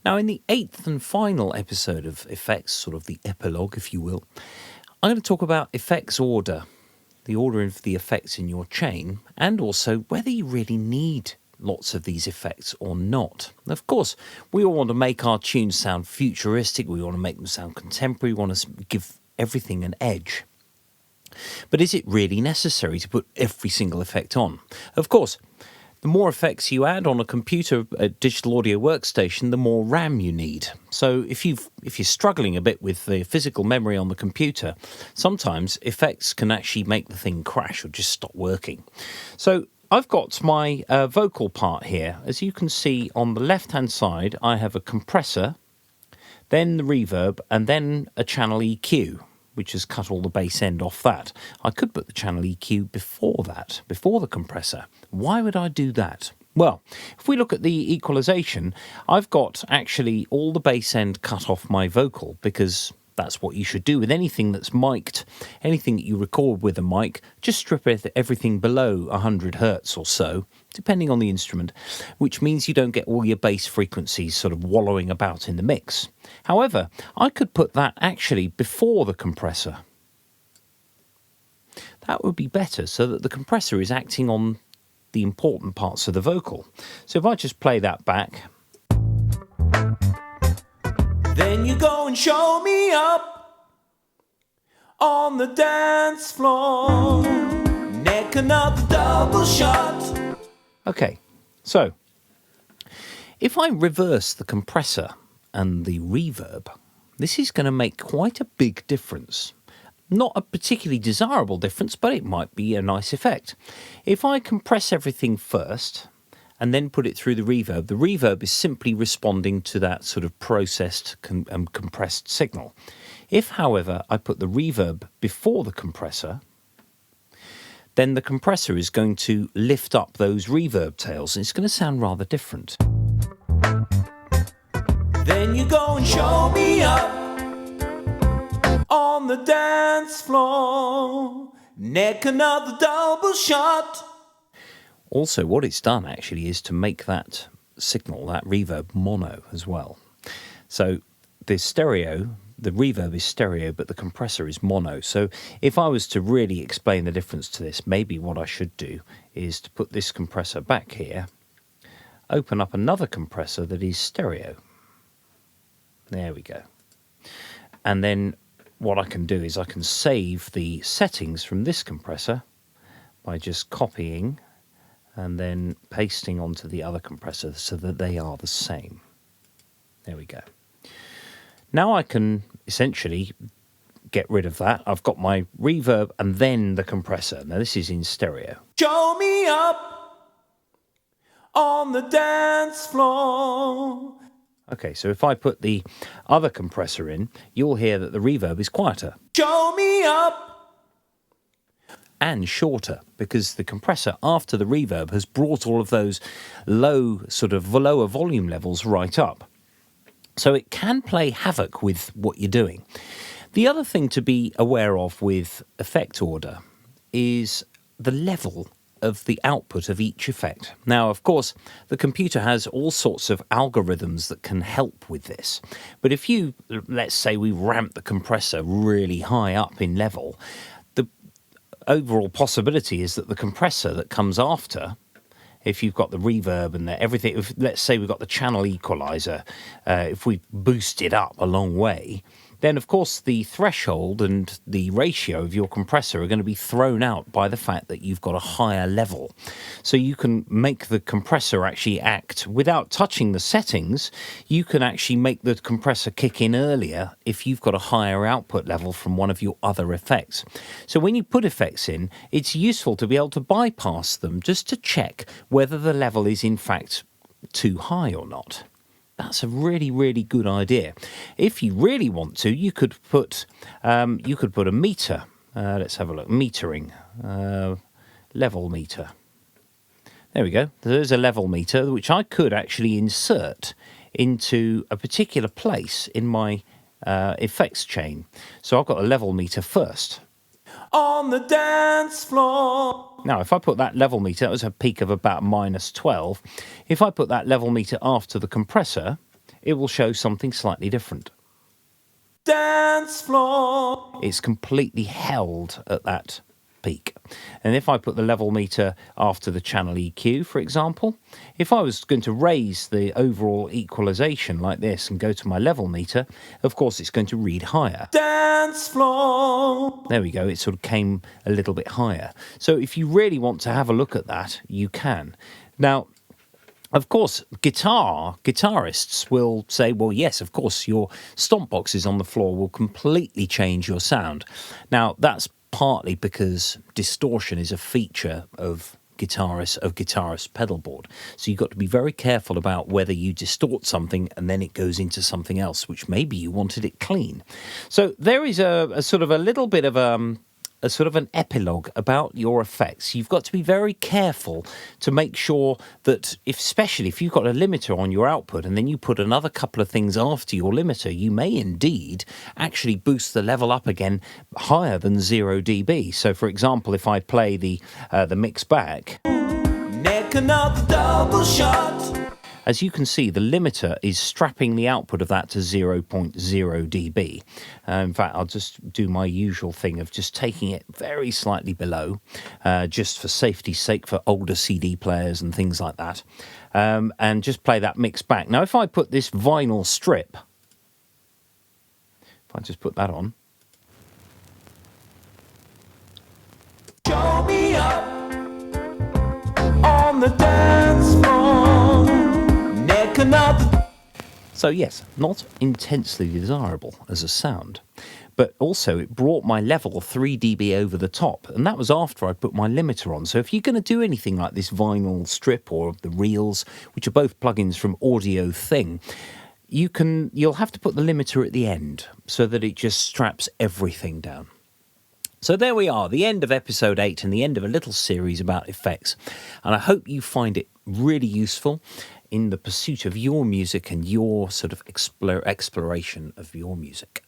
Now, in the 8th and final episode of Effects, sort of the epilogue, if you will, I'm going to talk about effects order, the order of the effects in your chain, and also whether you really need lots of these effects or not. Of course, we all want to make our tunes sound futuristic, we want to make them sound contemporary, we want to give everything an edge. But is it really necessary to put every single effect on? Of course, the more effects you add on a computer, a digital audio workstation, the more RAM you need. So if you're struggling a bit with the physical memory on the computer, sometimes effects can actually make the thing crash or just stop working. So I've got my vocal part here. As you can see on the left-hand side, I have a compressor, then the reverb, and then a channel EQ, which has cut all the bass end off that. I could put the channel EQ before that, before the compressor. Why would I do that? Well, if we look at the equalization, I've got actually all the bass end cut off my vocal, because that's what you should do with anything that's mic'd, anything that you record with a mic. Just strip everything below 100 hertz or so, depending on the instrument, which means you don't get all your bass frequencies sort of wallowing about in the mix. However, I could put that actually before the compressor. That would be better, so that the compressor is acting on the important parts of the vocal. So if I just play that back. Then you go and show me up on the dance floor, neck another double shot. Okay, so if I reverse the compressor and the reverb, this is going to make quite a big difference. Not a particularly desirable difference, but it might be a nice effect. If I compress everything first and then put it through the reverb is simply responding to that sort of processed compressed signal. If, however, I put the reverb before the compressor, then the compressor is going to lift up those reverb tails, and it's going to sound rather different. Then you go and show me up on the dance floor, neck another double shot. Also, what it's done actually is to make that signal, that reverb, mono as well. So the stereo, the reverb is stereo, but the compressor is mono. So if I was to really explain the difference to this, maybe what I should do is to put this compressor back here, open up another compressor that is stereo. There we go. And then what I can do is I can save the settings from this compressor by just copying and then pasting onto the other compressor so that they are the same. There we go. Now I can essentially get rid of that. I've got my reverb and then the compressor. Now this is in stereo. Show me up on the dance floor. Okay, so if I put the other compressor in, you'll hear that the reverb is quieter. Show me up! And shorter, because the compressor after the reverb has brought all of those lower volume levels right up. So it can play havoc with what you're doing. The other thing to be aware of with effect order is the level of the output of each effect. Now, of course, the computer has all sorts of algorithms that can help with this. But if you, let's say we ramp the compressor really high up in level, the overall possibility is that the compressor that comes after, if you've got the reverb and everything, if, let's say we've got the channel equalizer, if we boost it up a long way, then of course the threshold and the ratio of your compressor are going to be thrown out by the fact that you've got a higher level. So you can make the compressor actually act without touching the settings. You can actually make the compressor kick in earlier if you've got a higher output level from one of your other effects. So when you put effects in, it's useful to be able to bypass them just to check whether the level is in fact too high or not. That's a really, really good idea. If you really want to, you could put a meter. Let's have a look. Metering, level meter. There we go. There's a level meter which I could actually insert into a particular place in my effects chain. So I've got a level meter first. On the dance floor. Now, if I put that level meter, that was a peak of about -12. If I put that level meter after the compressor, it will show something slightly different. Dance floor. It's completely held at that peak. And if I put the level meter after the channel EQ, for example, if I was going to raise the overall equalization like this and go to my level meter, of course it's going to read higher. Dance floor. There we go, it sort of came a little bit higher. So if you really want to have a look at that, you can. Now, of course, guitarists will say, well, yes, of course, your stomp boxes on the floor will completely change your sound. Now, that's partly because distortion is a feature of guitarist pedal board. So you've got to be very careful about whether you distort something and then it goes into something else, which maybe you wanted it clean. So there is a sort of a little bit of a sort of an epilogue about your effects. You've got to be very careful to make sure that, especially if you've got a limiter on your output and then you put another couple of things after your limiter, you may indeed actually boost the level up again higher than 0 dB. So, for example, if I play the mix back, Neck another double shot. as you can see, the limiter is strapping the output of that to 0.0 dB. In fact, I'll just do my usual thing of just taking it very slightly below, just for safety's sake, for older CD players and things like that, and just play that mix back. Now, if I put this vinyl strip, if I just put that on, Show me up on the dance floor. Neck another. so yes, not intensely desirable as a sound, but also it brought my level 3 dB over the top, and that was after I put my limiter on. So if you're going to do anything like this vinyl strip or the reels, which are both plugins from Audio Thing, you'll have to put the limiter at the end so that it just straps everything down. So there we are, the end of episode 8 and the end of a little series about effects. And I hope you find it really useful in the pursuit of your music and your sort of exploration of your music.